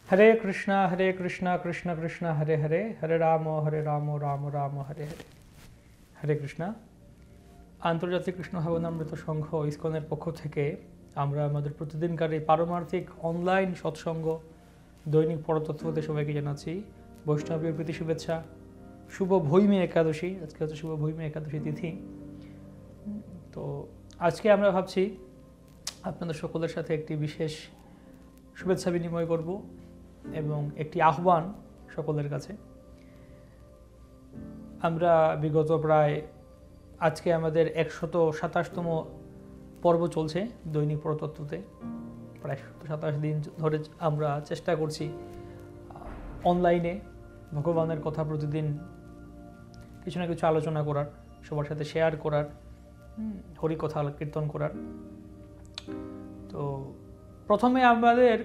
हरे कृष्णा कृष्ण कृष्ण हरे हरे हरे राम राम राम हरे हरे हरे कृष्णा। আন্তর্জাতিক কৃষ্ণ ভাবনামৃত সংঘ ইসকনের পক্ষ থেকে আমরা আমাদের প্রতিদিনকার এই পারমার্থিক অনলাইন সৎসঙ্গ দৈনিক পরতত্ত্বতে সবাইকে জানাচ্ছি বৈষ্ণবীয় প্রীতি শুভেচ্ছা। শুভ ভৈমী একাদশী, আজকে হচ্ছে শুভ ভৈমী একাদশী তিথি। তো আজকে আমরা ভাবছি আপনাদের সকলের সাথে একটি বিশেষ শুভেচ্ছা বিনিময় করব এবং একটি আহ্বান সকলের কাছে। আমরা বিগত প্রায় আজকে আমাদের 127তম পর্ব চলছে দৈনিক পরতত্ত্বতে। প্রায় 127 দিন ধরে আমরা চেষ্টা করছি অনলাইনে ভগবানের কথা প্রতিদিন কিছু না কিছু আলোচনা করার, সবার সাথে শেয়ার করার, হরিকথা কীর্তন করার। তো প্রথমে আমাদের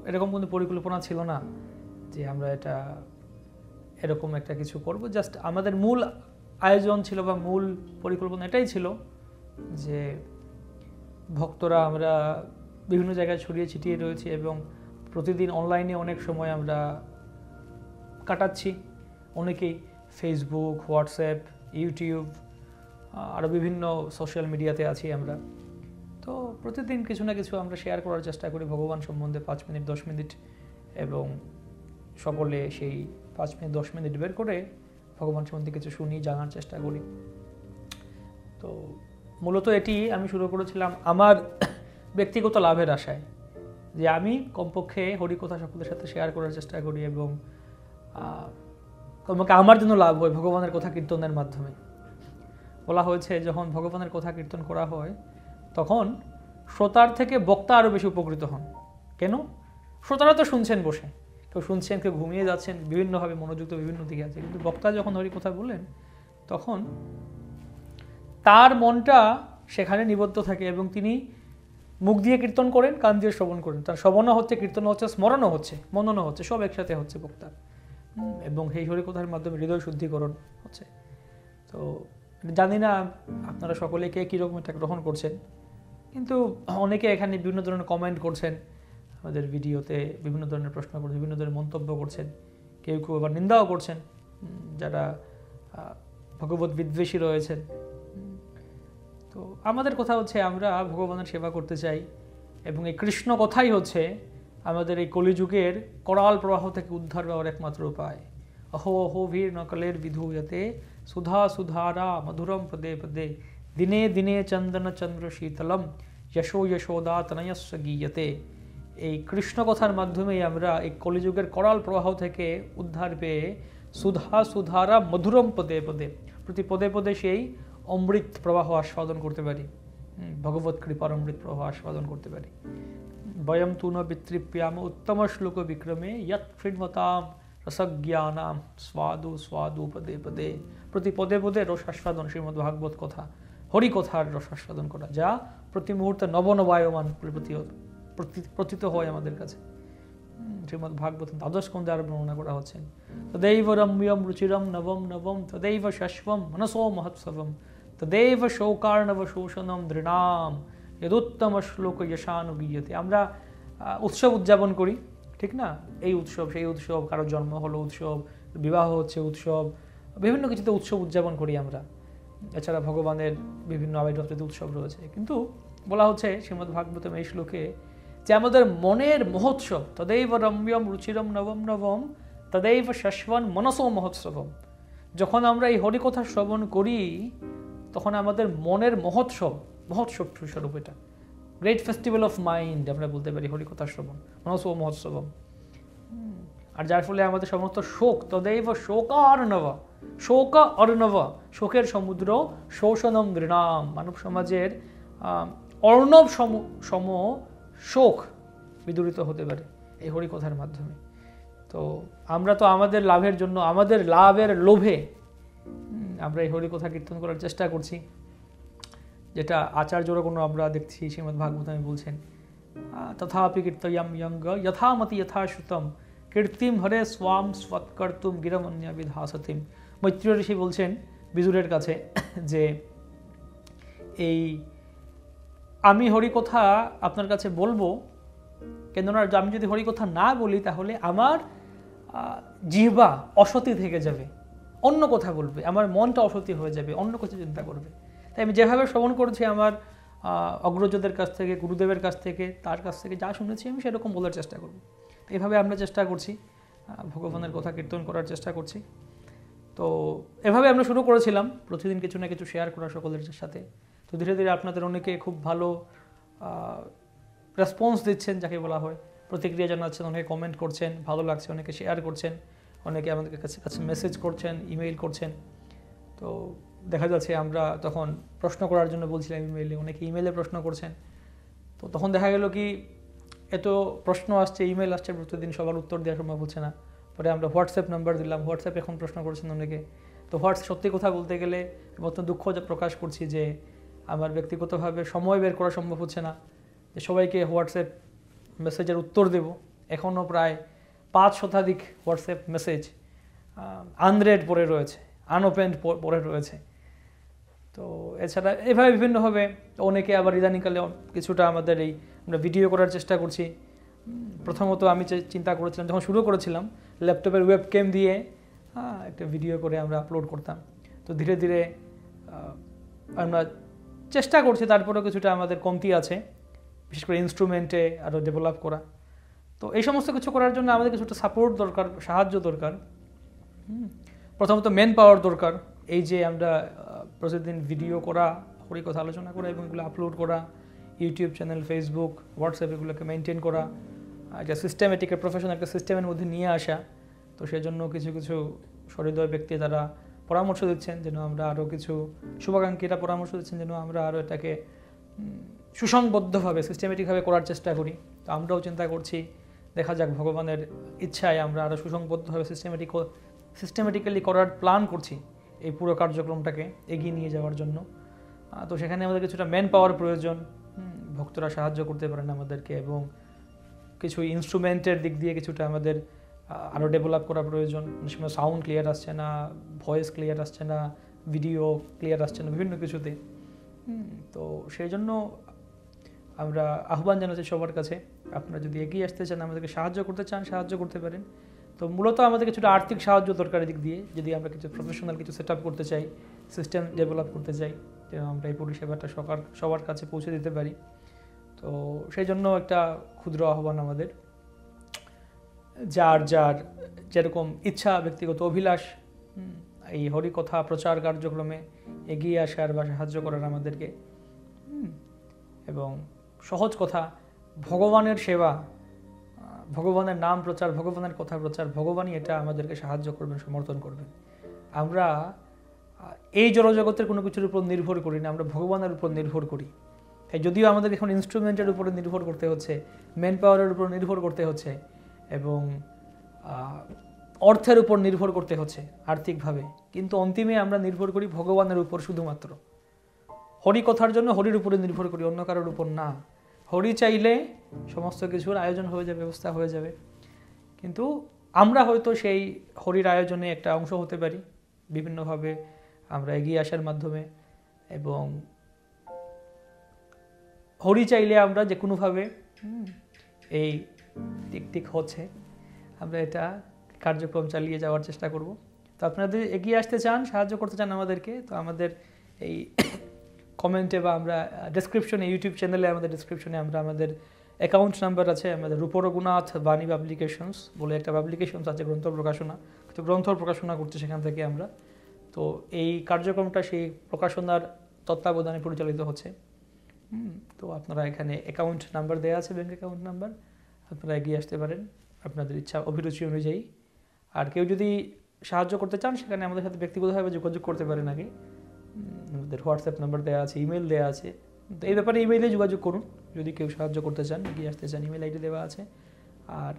এরকম কোনো পরিকল্পনা ছিল না যে আমরা এরকম একটা কিছু করব। জাস্ট আমাদের মূল আয়োজন ছিল বা মূল পরিকল্পনা এটাই ছিল যে ভক্তরা আমরা বিভিন্ন জায়গায় ছড়িয়ে ছিটিয়ে রয়েছি এবং প্রতিদিন অনলাইনে অনেক সময় আমরা কাটাচ্ছি। অনেকেই ফেসবুক, হোয়াটসঅ্যাপ, ইউটিউব আরও বিভিন্ন সোশ্যাল মিডিয়াতে আছি আমরা। তো প্রতিদিন কিছু না কিছু আমরা শেয়ার করার চেষ্টা করি ভগবান সম্বন্ধে 5 মিনিট 10 মিনিট, এবং সকলে সেই 5 মিনিট 10 মিনিট বের করে ভগবান সম্বন্ধে কিছু শুনি, জানার চেষ্টা করি। তো মূলত এটি আমি শুরু করেছিলাম আমার ব্যক্তিগত লাভের আশায়, যে আমি কমপক্ষে হরিকথা সকলের সাথে শেয়ার করার চেষ্টা করি এবং কমপক্ষে আমার জন্য লাভ হয় ভগবানের কথা কীর্তনের মাধ্যমে। বলা হয়েছে যখন ভগবানের কথা কীর্তন করা হয় তখন শ্রোতার থেকে বক্তা আরও বেশি উপকৃত হন। কেন? শ্রোতারা তো শুনছেন বসে, কেউ শুনছেন, কেউ ঘুমিয়ে যাচ্ছেন, বিভিন্নভাবে মনোযুক্ত বিভিন্ন দিকে আছে, কিন্তু বক্তা যখন হরিকথা বলেন তখন তার মনটা সেখানে নিবদ্ধ থাকে এবং তিনি মুখ দিয়ে কীর্তন করেন, কান দিয়ে শ্রবণ করেন। তার শ্রবণও হচ্ছে, কীর্তন হচ্ছে, স্মরণও হচ্ছে, মননও হচ্ছে, সব একসাথে হচ্ছে বক্তার, এবং সেই হরিকথার মাধ্যমে হৃদয় শুদ্ধিকরণ হচ্ছে। তো জানি না আপনারা সকলে কে কীরকম এটা গ্রহণ করছেন, কিন্তু অনেকে এখানে বিভিন্ন ধরনের কমেন্ট করছেন, আমাদের ভিডিওতে বিভিন্ন ধরনের প্রশ্ন করছেন, বিভিন্ন ধরনের মন্তব্য করছেন, কেউ কেউ আবার নিন্দাও করছেন, যারা ভগবত বিদ্বেষী রয়েছেন। তো আমাদের কথা হচ্ছে আমরা ভগবানের সেবা করতে চাই এবং এই কৃষ্ণ কথাই হচ্ছে আমাদের এই কলিযুগের করাল প্রবাহ থেকে উদ্ধার পাওয়ার একমাত্র উপায়। অহো অহো ভীর নকলের বিধূয়তে সুধা সুধারা মধুরম পদে পদে দিনে দিনে চন্দন চন্দ্র শীতলম যশো যশোদা তনয়স্য গীয়তে। এই কৃষ্ণ কথার মাধ্যমেই আমরা এই কলিযুগের করাল প্রবাহ থেকে উদ্ধার পেয়ে সুধা সুধারা মধুরম পদে পদে, প্রতি পদে পদে সেই অমৃত প্রবাহ আস্বাদন করতে পারি, ভগবত কৃপার অমৃত প্রবাহ আস্বাদন করতে পারি। বয়ম তু ন বিতৃপ্যাম উত্তম শ্লোক বিক্রমে যৎ ফৃণ্মতাম রসজ্ঞানাম স্বাদু স্বাদু পদে পদে। প্রতি পদে পদে রস আস্বাদন, শ্রীমদ্ ভাগবত কথা, হরিকথার রস আস্বাদন করা, যা প্রতি মুহূর্তে নবনবায়মান প্রতীত হয় আমাদের কাছে। শ্রীমদ্ ভাগবত দ্বাদশ স্কন্ধে আরো বর্ণনা করা হচ্ছেন। তদেব রম্যম রুচিরম নবম নবম তদেব শশ্বম মনসো মহোৎসবম তদেব শোকার্ণব শোষণম দৃঢ়াম যদুত্তম শ্লোক যশানুগীয়তে। আমরা উৎসব উদযাপন করি, ঠিক না? এই উৎসব সেই উৎসব, কারো জন্ম হলো উৎসব, বিবাহ হচ্ছে উৎসব, বিভিন্ন কিছুতে উৎসব উদযাপন করি আমরা। এছাড়া ভগবানের বিভিন্ন আবির্ভাব উৎসব রয়েছে, কিন্তু বলা হচ্ছে শ্রীমদ্ ভাগবতম এই শ্লোকে যে আমাদের মনের মহোৎসব, তদেব রম্যম রুচিরম নবম নবম তদেব শশ্বন মনসো মহোৎসবম। যখন আমরা এই হরিকথা শ্রবণ করি তখন আমাদের মনের মহোৎসব স্বরূপ, এটা গ্রেট ফেস্টিভ্যাল অফ মাইন্ড আমরা বলতে পারি হরিকথা শ্রবণ, মনসো মহোৎসবম। আর যার ফলে আমাদের সমস্ত শোক, তদেব শোকার্ণব, শোক অর্ণব, শোকের সমুদ্র, শোষণম ঘৃণাম, মানব সমাজের অর্ণব সম শোক বিদূরিত হতে পারে এই হরিকথার মাধ্যমে। তো আমরা তো আমাদের লাভের জন্য, আমাদের লাভের লোভে আমরা এই হরিকথা কীর্তন করার চেষ্টা করছি, যেটা আচার্যরা কোনো আমরা দেখছি শ্রীমদ্ ভাগবতমে বলছেন তথাপি কীর্তয়ম ইয়ঙ্গ যথামতি যথাশ্রুতম কীর্তিম হরে স্বাম স্বৎকর্তুম গিরমন্য বিধাসতিম। মৈত্রেয় ঋষি বলছেন বিদুরের কাছে যে এই আমি হরিকথা আপনার কাছে বলবো কেননা আমি যদি হরিকথা না বলি তাহলে আমার জিহ্বা অসতী থেকে যাবে, অন্য কথা বলবে, আমার মনটা অসতী হয়ে যাবে, অন্য কিছু চিন্তা করবে। তাই আমি যেভাবে শ্রবণ করেছি আমার অগ্রজদের কাছ থেকে, গুরুদেবের কাছ থেকে, তার কাছ থেকে যা শুনেছি আমি সেরকম বলার চেষ্টা করব। এভাবে আমরা চেষ্টা করছি, ভগবানের কথা কীর্তন করার চেষ্টা করছি। তো এভাবে আমরা শুরু করেছিলাম প্রতিদিন কিছু না কিছু শেয়ার করা সকলের সাথে। তো ধীরে ধীরে আপনাদের অনেকে খুব ভালো রেসপন্স দিচ্ছেন, যাকে বলা হয়, প্রতিক্রিয়া জানাচ্ছেন, অনেকে কমেন্ট করছেন, ভালো লাগছে, অনেকে শেয়ার করছেন, অনেকে আমাদের কাছে মেসেজ করছেন, ইমেইল করছেন। তো দেখা যাচ্ছে আমরা তখন প্রশ্ন করার জন্য বলছিলাম ইমেইলে, অনেকে ইমেইলে প্রশ্ন করছেন। তো তখন দেখা গেল কি এত প্রশ্ন আসছে, ইমেল আসছে প্রতিদিন, সবার উত্তর দেওয়া সম্ভব হচ্ছে না। পরে আমরা হোয়াটসঅ্যাপ নাম্বার দিলাম, হোয়াটসঅ্যাপ এখন প্রশ্ন করছেন অনেকে। তো সত্যি কথা বলতে গেলে অত্যন্ত দুঃখ প্রকাশ করছি যে আমার ব্যক্তিগতভাবে সময় বের করা সম্ভব হচ্ছে না যে সবাইকে হোয়াটসঅ্যাপ মেসেজের উত্তর দেব। এখনও প্রায় 5 শতাধিক হোয়াটসঅ্যাপ মেসেজ আনরেড পড়ে রয়েছে, আনওপেন্ড পড়ে রয়েছে। তো এছাড়া এভাবে বিভিন্নভাবে অনেকে আবার ইদানিংকালে কিছুটা আমাদের এই আমরা ভিডিও করার চেষ্টা করছি। প্রথমত আমি চিন্তা করেছিলাম, যখন শুরু করেছিলাম ল্যাপটপের ওয়েবক্যাম দিয়ে একটা ভিডিও করে আমরা আপলোড করতাম। তো ধীরে ধীরে আমরা চেষ্টা করছি, তারপরেও কিছুটা আমাদের কমতি আছে, বিশেষ করে ইনস্ট্রুমেন্টে আরও ডেভেলপ করা। তো এই সমস্ত কিছু করার জন্য আমাদের কিছুটা সাপোর্ট দরকার, সাহায্য দরকার। প্রথমত মেন পাওয়ার দরকার। এই যে আমরা প্রতিদিন ভিডিও করা, হরিকথা আলোচনা করা এবং এগুলো আপলোড করা, ইউটিউব চ্যানেল, ফেসবুক, হোয়াটসঅ্যাপ এগুলোকে মেনটেন করা, একটা সিস্টেমেটিক প্রফেশনাল একটা সিস্টেমের মধ্যে নিয়ে আসা। তো সেজন্য কিছু কিছু সহৃদয় ব্যক্তি তারা পরামর্শ দিচ্ছেন যেন আমরা আরও কিছু, শুভাকাঙ্ক্ষীরা পরামর্শ দিচ্ছেন যেন আমরা আরও এটাকে সুসংবদ্ধভাবে, সিস্টেমেটিকভাবে করার চেষ্টা করি। তো আমরাও চিন্তা করছি, দেখা যাক ভগবানের ইচ্ছায় আমরা আরও সুসংবদ্ধভাবে সিস্টেমেটিক্যালি করার প্ল্যান করছি এই পুরো কার্যক্রমটাকে এগিয়ে নিয়ে যাওয়ার জন্য। তো সেখানে আমাদের কিছুটা ম্যান পাওয়ার প্রয়োজন, ভক্তরা সাহায্য করতে পারেন আমাদেরকে, এবং কিছু ইনস্ট্রুমেন্টের দিক দিয়ে কিছুটা আমাদের আরও ডেভেলপ করা প্রয়োজন। অনেক সময় সাউন্ড ক্লিয়ার আসছে না, ভয়েস ক্লিয়ার আসছে না, ভিডিও ক্লিয়ার আসছে না, বিভিন্ন কিছুতে। তো সেই জন্য আমরা আহ্বান জানাচ্ছি সবার কাছে, আপনারা যদি এগিয়ে আসতে চান, আমাদেরকে সাহায্য করতে চান, সাহায্য করতে পারেন। তো মূলত আমাদের কিছুটা আর্থিক সাহায্য দরকার দিক দিয়ে, যদি আমরা কিছু প্রফেশনাল কিছু সেট আপ করতে চাই, সিস্টেম ডেভেলপ করতে চাই, যেন আমরা এই পরিষেবাটা সবার কাছে পৌঁছে দিতে পারি। তো সেই জন্য একটা ক্ষুদ্র আহ্বান আমাদের, যার যেরকম ইচ্ছা, ব্যক্তিগত অভিলাষ, এই হরিকথা প্রচার কার্যক্রমে এগিয়ে আসার বা সাহায্য করার আমাদেরকে। এবং সহজ কথা, ভগবানের সেবা, ভগবানের নাম প্রচার, ভগবানের কথা প্রচার, ভগবানই এটা আমাদেরকে সাহায্য করবেন, সমর্থন করবেন। আমরা এই জড়জগতের কোনো কিছুর উপর নির্ভর করি না, আমরা ভগবানের উপর নির্ভর করি। তাই যদিও আমাদের এখন ইনস্ট্রুমেন্টের উপরে নির্ভর করতে হচ্ছে, ম্যান পাওয়ারের উপর নির্ভর করতে হচ্ছে, এবং অর্থের উপর নির্ভর করতে হচ্ছে আর্থিকভাবে, কিন্তু অন্তিমে আমরা নির্ভর করি ভগবানের উপর শুধুমাত্র। হরি কথার জন্য হরির উপরে নির্ভর করি, অন্য কারোর উপর না। হরি চাইলে সমস্ত কিছুর আয়োজন হয়ে যাবে, ব্যবস্থা হয়ে যাবে। কিন্তু আমরা হয়তো সেই হরির আয়োজনে একটা অংশ হতে পারি বিভিন্নভাবে আমরা এগিয়ে আসার মাধ্যমে, এবং হরি চাইলে আমরা যে কোনোভাবে এই টিকটিক হচ্ছে আমরা এটা কার্যক্রম চালিয়ে যাওয়ার চেষ্টা করব। তো আপনাদের এগিয়ে আসতে চান, সাহায্য করতে চান আমাদেরকে, তো আমাদের এই কমেন্টে বা আমরা ডেসক্রিপশনে, ইউটিউব চ্যানেলে আমাদের ডেসক্রিপশনে আমরা আমাদের অ্যাকাউন্ট নাম্বার আছে, আমাদের রূপ রঘুনাথ বাণী পাবলিকেশনস বলে একটা পাবলিকেশনস আছে, গ্রন্থ প্রকাশনা, তো গ্রন্থ প্রকাশনা করছে সেখান থেকে আমরা। তো এই কার্যক্রমটা সেই প্রকাশনার তত্ত্বাবধানে পরিচালিত হচ্ছে। তো আপনারা এখানে অ্যাকাউন্ট নাম্বার দেওয়া আছে, ব্যাঙ্ক অ্যাকাউন্ট নাম্বার, আপনারা এগিয়ে আসতে পারেন আপনাদের ইচ্ছা অভিরুচি অনুযায়ী। আর কেউ যদি সাহায্য করতে চান সেখানে আমাদের সাথে ব্যক্তিগতভাবে যোগাযোগ করতে পারেন। আগে আমাদের হোয়াটসঅ্যাপ নাম্বার দেওয়া আছে, ইমেল দেওয়া আছে, তো এই ব্যাপারে ইমেইলে যোগাযোগ করুন যদি কেউ সাহায্য করতে চান, এগিয়ে আসতে চান, ইমেল আইডি দেওয়া আছে। আর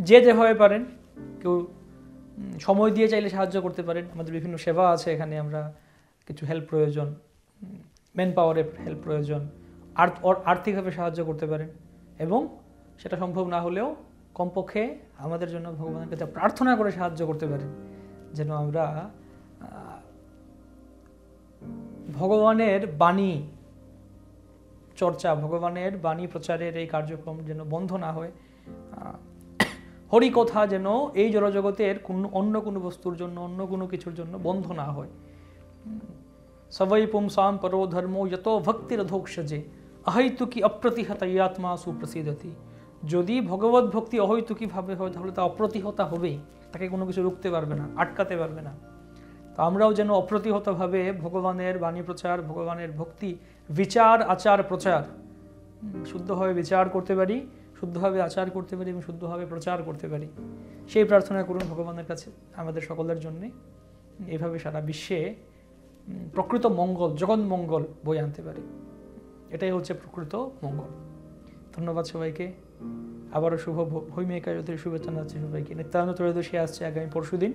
যে যেভাবে পারেন, কেউ সময় দিয়ে চাইলে সাহায্য করতে পারেন, আমাদের বিভিন্ন সেবা আছে এখানে, আমরা কিছু হেল্প প্রয়োজন, ম্যান পাওয়ারের হেল্প প্রয়োজন, আর্থিকভাবে সাহায্য করতে পারেন, এবং সেটা সম্ভব না হলেও কমপক্ষে আমাদের জন্য ভগবানের কাছে প্রার্থনা করে সাহায্য করতে পারেন, যেন আমরা ভগবানের বাণী চর্চা, ভগবানের বাণী প্রচারের এই কার্যক্রম যেন বন্ধ না হয়। হরিকথা যেন এই জড়জগতের অন্য কোনো বস্তুর জন্য, অন্য কোনো কিছুর জন্য বন্ধ না হয়। সবৈ পুংসাম পরো ধর্মো যত ভক্তিরধোক্ষজে অহৈতুকী অপ্রতিহতয়াত্মা সুপ্রসিদ্ধতি। যদি ভগবত ভক্তি অহৈতুকীভাবে হয় তাহলে তা অপ্রতিহতা হবেই, তাকে কোনো কিছু রুখতে পারবে না, আটকাতে পারবে না। তো আমরাও যেন অপ্রতিহতভাবে ভগবানের বাণী প্রচার, ভগবানের ভক্তি বিচার আচার প্রচার শুদ্ধভাবে বিচার করতে পারি, শুদ্ধভাবে আচার করতে পারি এবং শুদ্ধভাবে প্রচার করতে পারি। সেই প্রার্থনা করুন ভগবানের কাছে আমাদের সকলের জন্যে। এভাবে সারা বিশ্বে প্রকৃত মঙ্গল, জগৎ মঙ্গল বয়ে আনতে পারি। এটাই হচ্ছে প্রকৃত মঙ্গল। ধন্যবাদ সবাইকে। আবারও শুভ ভূমি একাদশীর শুভেচ্ছা জানাচ্ছি সবাইকে। নিত্যানন্দ ত্রয়োদশী আসছে আগামী পরশুদিন।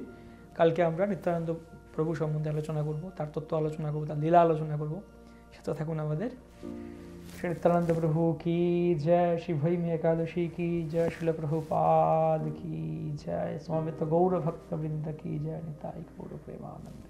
কালকে আমরা নিত্যানন্দ প্রভু সম্বন্ধে আলোচনা করব, তার তত্ত্ব আলোচনা করব, তার লীলা আলোচনা করব। সেটা থাকুন আমাদের। श्री नित्यानंद प्रभु की जय, श्री भैमी एकादशी की जय, श्रील प्रभुपाद की जय, स्वामित्व गौर भक्त वृंद की जय, निताई गौर प्रेमानंद।